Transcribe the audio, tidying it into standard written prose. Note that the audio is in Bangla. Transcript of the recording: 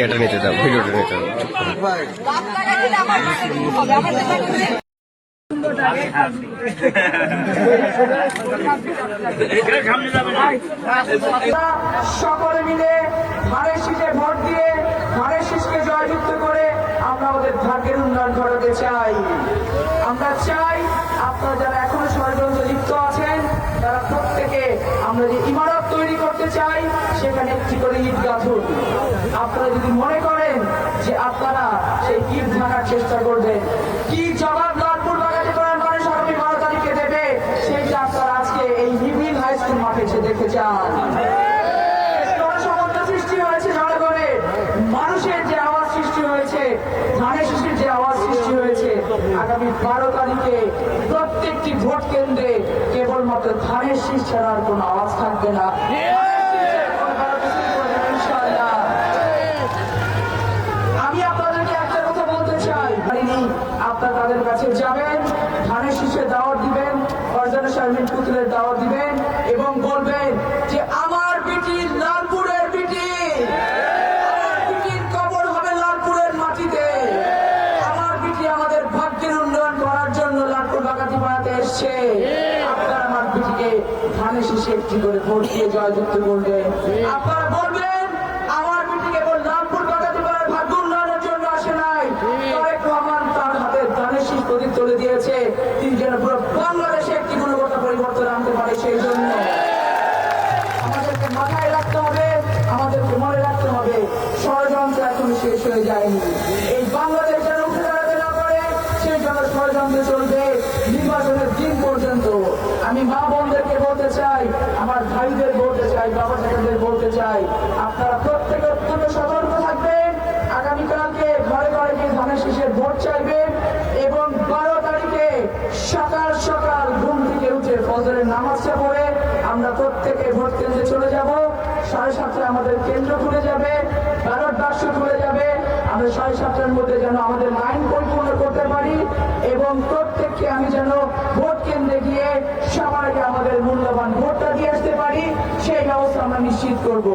এটা নিতে দাও, ভিডিওটা নিতে দাও। সকলে মিলে ধানের শীষে ভোট দিয়ে ধানের শীষকে জয়যুক্ত করে আমরা আমাদের ভাগ্যের উন্নয়ন ঘটাতে চাই। আমরা চাই আপনারা যারা এখনো ষড়যন্ত্রে লিপ্ত আছেন তারা প্রত্যেকে আমরা যে ইমারত তৈরি করতে চাই সেখানে একটি করে ইট গাঁথুন। আপনারা যদি মনে করেন যে আপনারা সেই ইট ভাঙার চেষ্টা করবেন, কি জবাব লালপুর বাগানে করার মানুষ আগামী 12 তারিখে দেবে সেইটা আপনারা আজকে এই নিবিড় হাই স্কুল মাঠে এসে দেখে যান। সৃষ্টি হয়েছে জনগণের, মানুষের যে আওয়াজ সৃষ্টি হয়েছে, ধানের শীষের যে আওয়াজ সৃষ্টি হয়েছে, আগামী 12 তারিখে প্রত্যেকটি ভোট কেন্দ্রে কেবলমাত্র ধানের শীষ ছাড়ার কোন আওয়াজ থাকবে না। আমি আপনাদেরকে একটা কথা বলতে চাই, আপনারা তাদের কাছে যাবেন, ধানের শীষে দাওয়াত দিবেন, ফরজানা শারমিন পুতুলের দাওয়াত দিবেন এবং বলবেন যে আমার বিটি লালপুরের বিটি, আমার বিটির কবর হবে লালপুরের মাটিতে, আমার বিটি আমাদের ভাগ্যের উন্নয়ন করার জন্য লালপুর বাগাতি পাড়াতে এসছে। আপনারা আমার বিটিকে ধানের শীষে একটি করে ভোট দিয়ে জয়যুক্ত করবেন। আপনারা বলবেন আমার বিটি কেবল লালপুর বাগাতি পাড়ার ভাগ্য উন্নয়নের জন্য আসে নাই, তারেক রহমান তার হাতে ধানের শীষ প্রদীপ তুলে দিয়েছে, তিনি যেন পুরো বাংলাদেশে একটি গুণগত পরিবর্তন আনতে পারে। সেই জন্য আমাদেরকে মাথায় রাখতে হবে, আমাদেরকে মনে রাখতে হবে ষড়যন্ত্র এখনো শেষ হয়ে যায়নি। এই বাংলাদেশ যেন উঠে দাঁড়াতে না পারে সেই জন্য ষড়যন্ত্র চলবে নির্বাচনের দিন পর্যন্ত। আমি মা বোনদেরকে বলতে চাই, আমার ভাইদের বলতে চাই, বাবা চাচাদের বলতে চাই, আপনারা প্রত্যেকে অত্যন্ত সতর্ক থাকবেন। আগামীকালকে ঘরে ঘরে গিয়ে ধানের শীষের ভোট চাইবেন এবং 12 তারিখে সকাল সকাল ঘুম থেকে উঠে ফজরের নামাজটা পড়ে আমরা প্রত্যেকে ভোট কেন্দ্রে চলে যাব। 7:30 আমাদের কেন্দ্র খুলে যাবে, ব্যালট বাক্স খুলে যাবে। আমরা 7:30-টার মধ্যে যেন আমাদের লাইন পরিপূর্ণ করতে পারি এবং প্রত্যেককে আমি যেন ভোট কেন্দ্রে গিয়ে সবার আগে আমাদের মূল্যবান ভোটটা দিয়ে আসতে পারি, সেই ব্যবস্থা আমরা নিশ্চিত করব।